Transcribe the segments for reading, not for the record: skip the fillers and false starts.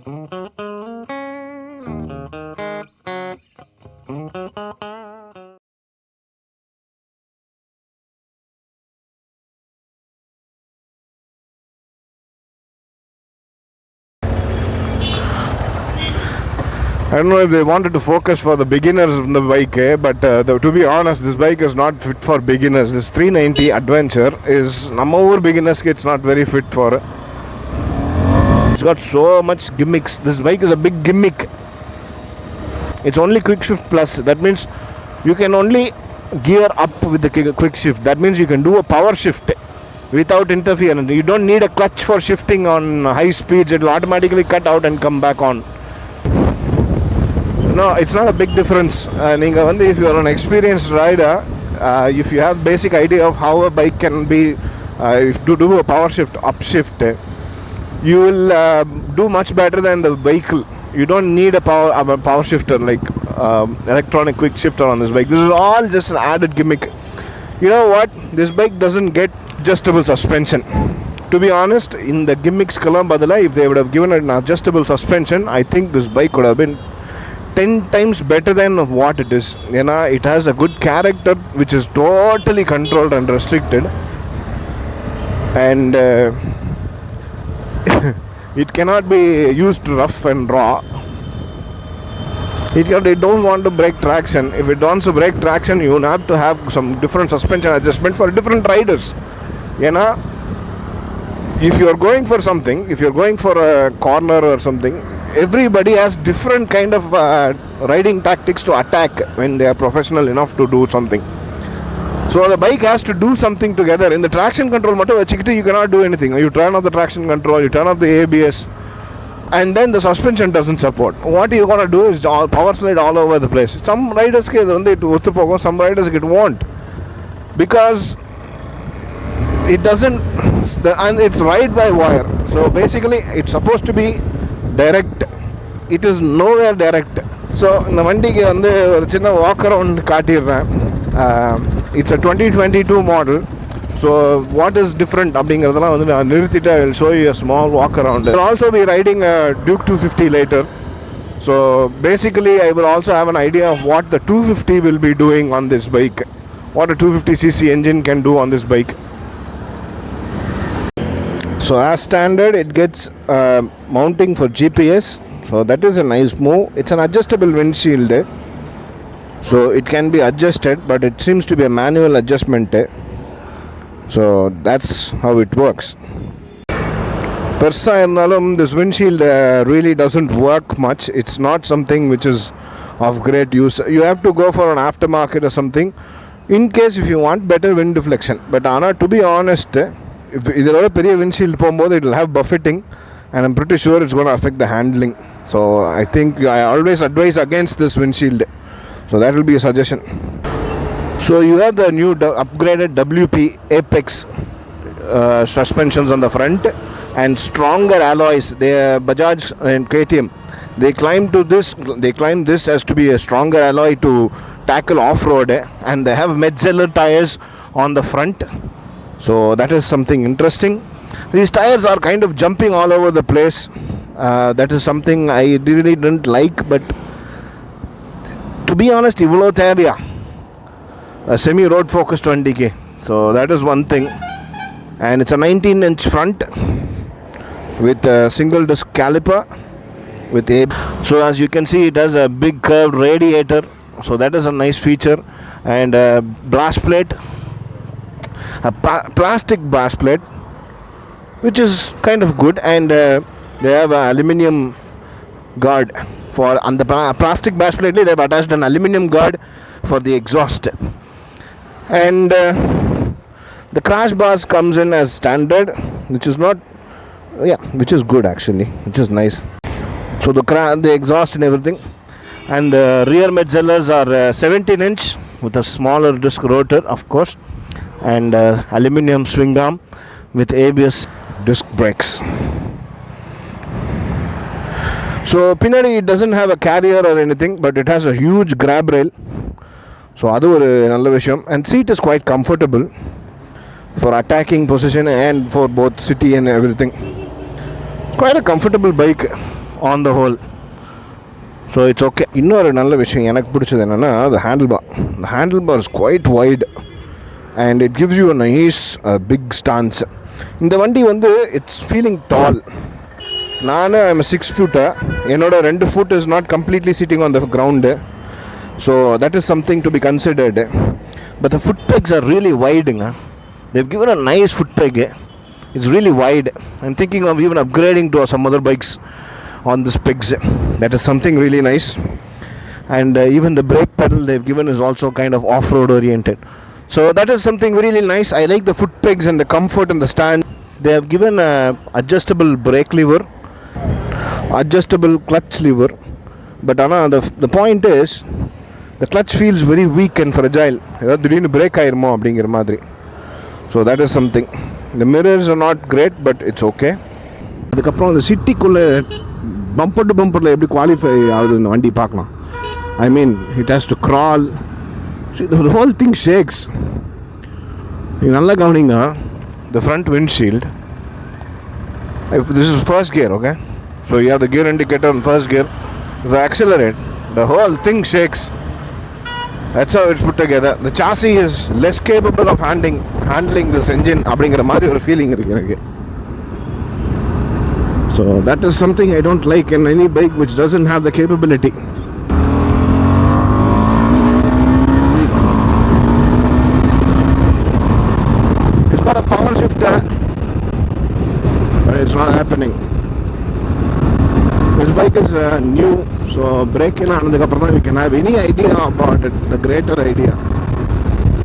I don't know if they wanted to focus for the beginners on the bike, but to be honest, this bike is not fit for beginners. This 390 Adventure is our beginners. It's not very fit for. It's got so much gimmicks. This bike is a big gimmick. It's only quick shift plus. That means you can only gear up with the quick shift. That means you can do a power shift without interference. You don't need a clutch for shifting on high speeds. It will automatically cut out and come back on. No, it's not a big difference. If you are an experienced rider, if you have basic idea of how a bike can be, if to do a power shift, upshift, you will do much better than the vehicle. You don't need a power shifter like electronic quick shifter on this bike. This is all just an added gimmick. You know what? This bike doesn't get adjustable suspension. To be honest, in the gimmicks Kalambadala, if they would have given an adjustable suspension, I think this bike would have been 10 times better than what it is. It has a good character which is totally controlled and restricted, and it cannot be used rough and raw. It don't want to break traction. If it wants to break traction, you have to have some different suspension adjustment for different riders. If you are going for something, if you are going for a corner or something, everybody has different kind of riding tactics to attack when they are professional enough to do something. So the bike has to do something together. In the traction control you cannot do anything. You turn off the traction control, you turn off the ABS, and then the suspension doesn't support. What you're going to do is power slide all over the place. Some riders some riders it won't, because it doesn't, and it's ride by wire. So basically it's supposed to be direct. It is nowhere direct. So in the vandiki a chinna walk around it's a 2022 model. So what is different அப்படிங்கறதெல்லாம் I will show you a small walk around. I will also be riding a Duke 250 later. So basically I will also have an idea of what the 250 will be doing on this bike, what a 250cc engine can do on this bike. So as standard, it gets mounting for GPS. So that is a nice move. It's an adjustable windshield, so it can be adjusted, but it seems to be a manual adjustment. So that's how it works. This windshield really doesn't work much. It's not something which is of great use. You have to go for an aftermarket or something in case if you want better wind deflection. But to be honest, if there is a windshield, it will have buffeting, and I'm pretty sure it's going to affect the handling. So I think I always advise against this windshield. So that will be a suggestion. So you have the new upgraded WP Apex suspensions on the front and stronger alloys. Bajaj and KTM, they claim this as to be a stronger alloy to tackle off-road, and they have Metzeler tires on the front. So that is something interesting. These tires are kind of jumping all over the place. That is something I really didn't like, but to be honest, a semi-road focused 20k. So that is one thing. And it's a 19-inch front with a single disc caliper with so as you can see, it has a big curved radiator. So that is a nice feature. And a blast plate, a plastic blast plate, which is kind of good. And they have an aluminium guard for on the plastic blast plate. They have attached an aluminium guard for the exhaust. And the crash bars comes in as standard, which is which is good actually, which is nice. So the exhaust and everything. And the rear Metzellers are 17-inch with a smaller disc rotor, of course, and aluminium swing arm with ABS disc brakes. So Pinari, it doesn't have a carrier or anything, but it has a huge grab rail. So that's another vishayam. And seat is quite comfortable for attacking position and for both city and everything. Quite a comfortable bike. on the whole. So it's okay. இன்னொரு நல்ல விஷயம் எனக்கு பிடிச்சது என்னென்னா the handlebar. The handlebar is quite wide and it gives you a nice big stance. இந்த வண்டி வந்து it's feeling tall. நான் I'm a 6 footer. என்னோட 2 foot is not completely sitting on the ground. So that is something to be considered. But the foot pegs are really wide. They've given a nice foot peg. It's really wide. I'm thinking of even upgrading to some other bikes on this pegs. That is something really nice. And even the brake pedal they've given is also kind of off-road oriented. So that is something really nice. I like the foot pegs and the comfort and the stand. They have given a adjustable brake lever, adjustable clutch lever. But the point is the clutch feels very weak and fragile. திடீர்னு break ஆயிருமோ அப்படிங்கிற மாதிரி. So that is something. The mirrors are not great but it's okay. அதுக்கப்புறம் அந்த சிட்டிக்குள்ளே bumper to பம்பரில் எப்படி qualify ஆகுது இந்த வண்டி பார்க்கலாம். I mean it has to crawl. See, the whole thing shakes. நீங்கள் நல்லா கவனிங்க. The front windshield, if this is first gear, okay, so you have the gear indicator on first gear. If I accelerate, the whole thing shakes. That's how it's put together. The chassis is less capable of handling this engine அப்படிங்கிற மாதிரி ஒரு feeling இருக்குது எனக்கு. So that is something I don't like in any bike which doesn't have the capability. It's got a power shifter, but it's not happening. This bike is new, so braking aanadhukku appuram we can have any idea about it, the greater idea.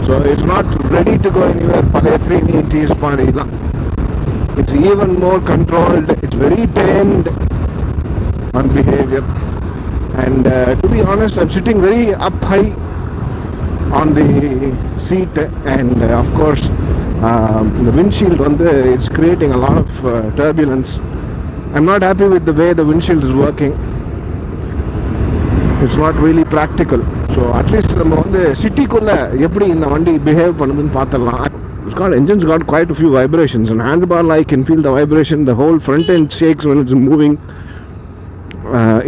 So it's not ready to go anywhere. Palaya 390s marila. It's even more controlled. It's very tamed on behavior. And to be honest, I'm sitting very up high on the seat, and of course the windshield it's creating a lot of turbulence. I'm not happy with the way the windshield is working. It's not really practical. So at least நம்ம வந்து சிட்டிக்குள்ள எப்படி இந்த வண்டி behave பண்ணுதுன்னு பார்த்துடலாம். Engine's got quite a few vibrations, and handlebar I can feel the vibration. The whole front end shakes when it's moving.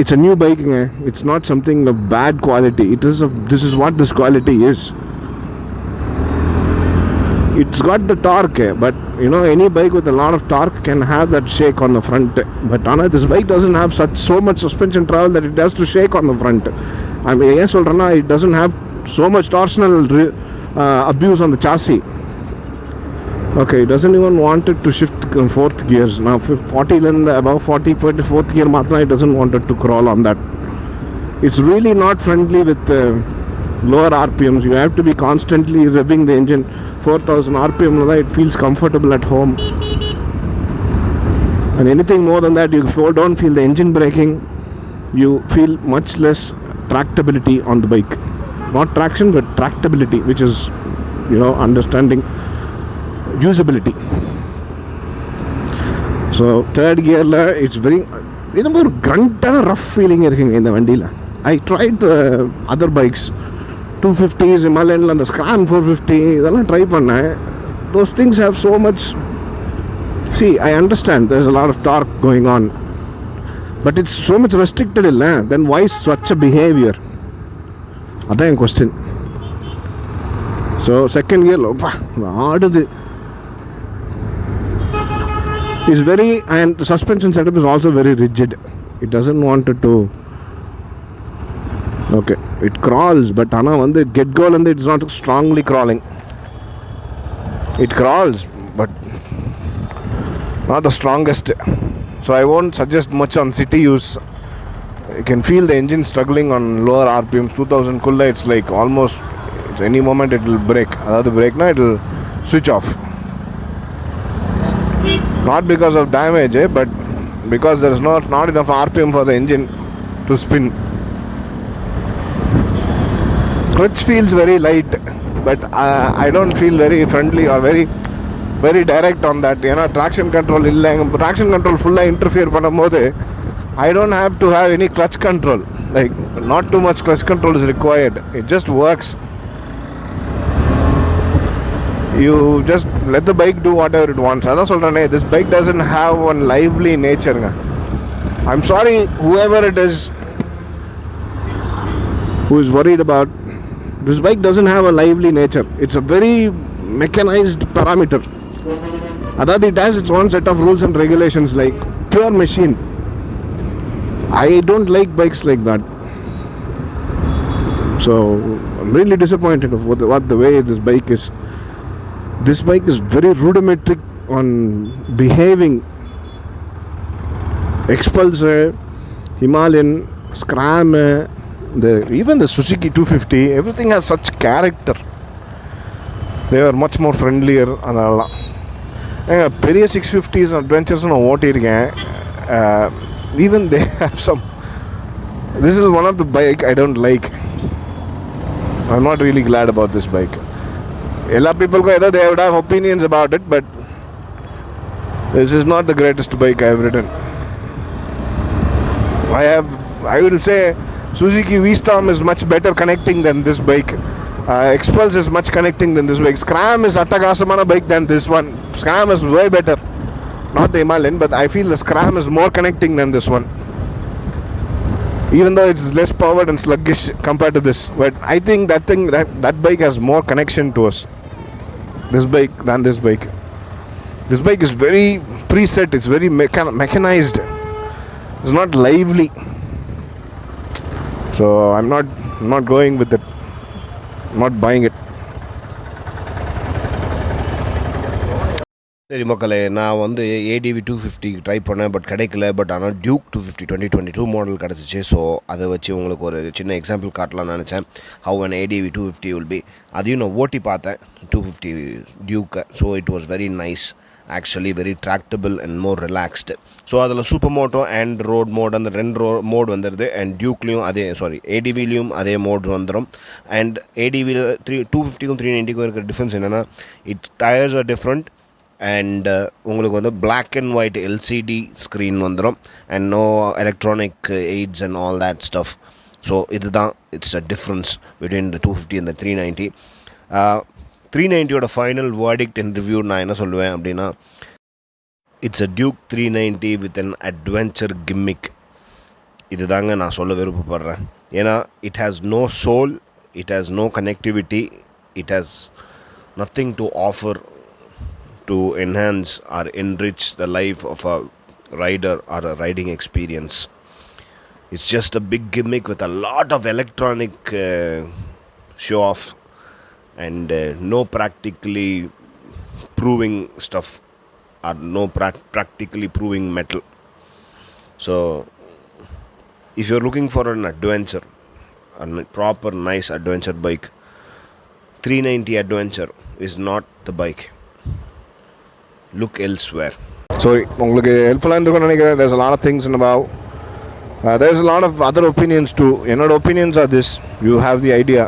It's a new bike. It's not something of bad quality. This is what this quality is. It's got the torque, but any bike with a lot of torque can have that shake on the front. But this bike doesn't have so much suspension travel that it has to shake on the front. I mean, yes, it doesn't have so much torsional abuse on the chassis. Okay, it doesn't even want it to shift in fourth gears. Now 40 and above 40 fourth gear matna, it doesn't want it to crawl on that. It's really not friendly with lower RPMs. You have to be constantly revving the engine. 4000 RPM, it feels comfortable at home. And anything more than that, you don't feel the engine braking. You feel much less tractability on the bike. Not traction, but tractability, which is understanding usability. So third gear it's very ஒரு கிரண்டான rough feeling இருக்குங்க இந்த வண்டியில். I tried the other bikes, 250s, Himalayanல அந்த ஸ்க்ரான் 450 இதெல்லாம் try பண்ணேன். Those things have so much. See, I understand there's a lot of torque going on, but it's so much restricted illa. Then why such a behavior? அதான் என் question. So second gear ஆடுது. Is very, and the suspension setup is also very rigid. It doesn't want it to. Okay, it crawls, but get goal and it's not strongly crawling. It crawls, but not the strongest. So I won't suggest much on city use. You can feel the engine struggling on lower RPMs. 2000 kulla, it's like almost any moment it will break. Another break now, it will switch off. Not because of damage, but because there is not enough RPM for the engine to spin. Clutch feels very light, but I don't feel very friendly or very very direct on that. Traction control illa. Traction control full interfere பண்ணும்போது I don't have to have any clutch control. Like, not too much clutch control is required. It just works. You just let the bike do whatever it wants. This bike doesn't have one lively nature. I'm sorry, whoever it is who is worried about this bike doesn't have a lively nature. It's a very mechanized parameter. Adad, it has its own set of rules and regulations, like pure machine. I don't like bikes like that. So I'm really disappointed of what the way this bike is. This bike is very rudimentary on behaving. Expulsor, Himalayan, Scram, even the Suzuki 250, everything has such character. They are much more friendlier. பெரிய 650s adventures நான் ஓட்டியிருக்கேன். Even they have some. This is one of the bike I don't like. I'm not really glad about this bike. Ella people they would have opinions about it, but this is not the greatest bike I have ridden. I will say Suzuki V-Storm is much better connecting than this bike. Expulse is much connecting than this bike. Scram is attagasamana bike than this one. Scram is way better. Not the Himalayan, but I feel the Scram is more connecting than this one. Even though it's less powered and sluggish compared to this, but I think that bike has more connection to us. This bike than this bike. This bike is very preset. It's very mechanized. It's not lively. So I'm not going with it. I'm not buying it. சரி மக்களே, நான் வந்து ATV 250 try பண்ணேன், but கிடைக்கல. But ஆனால் Duke 250 2022 model கிடச்சிச்சு. So அதை வச்சு உங்களுக்கு ஒரு சின்ன எக்ஸாம்பிள் காட்டலாம்னு நினச்சேன். How an ATV 250 will be. அதையும் நான் ஓட்டி பார்த்தேன் 250 டியூக்கை. So it was very nice. Actually very tractable and more relaxed. So அதில் super moto and road mode அந்த 2 மோட் வந்துடுது. அண்ட் டியூக்லேயும் ஏடிவிலையும் அதே மோட் வந்துடும். அண்ட் ஏடிவியில் 250க்கும் 390க்கும் இருக்கிற டிஃப்ரென்ஸ் என்னென்னா, it's tyres are different. And உங்களுக்கு வந்து black and white LCD screen வந்துடும். And no electronic aids and all that stuff. So இதுதான் it's a difference between the 250 and the 390. 390யோட ஃபைனல் வேர்டிக்ட் அண்ட் ரிவ்யூ நான் என்ன சொல்லுவேன் அப்படின்னா, it's a Duke 390 with an adventure gimmick. இது தாங்க நான் சொல்ல விருப்பப்படுறேன். ஏன்னா it has no soul, it has no connectivity, it has nothing to offer to enhance or enrich the life of a rider or a riding experience. It's just a big gimmick with a lot of electronic show off and no practically proving stuff or no practically proving metal. So if you're looking for an adventure, a proper nice adventure bike, 390 Adventure is not the bike. Look elsewhere. Sorry, உங்களுக்கு ஹெல்ப்ஃபுல்லாக இருந்திருக்கும்னு நினைக்கிறேன். There's a lot of things about there's a lot of other opinions too. என்னோட opinions are this. You have the idea,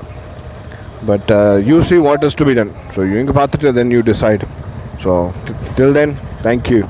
but you see what is to be done. So you இங்கே பார்த்துட்டு then you decide. So till then, thank you.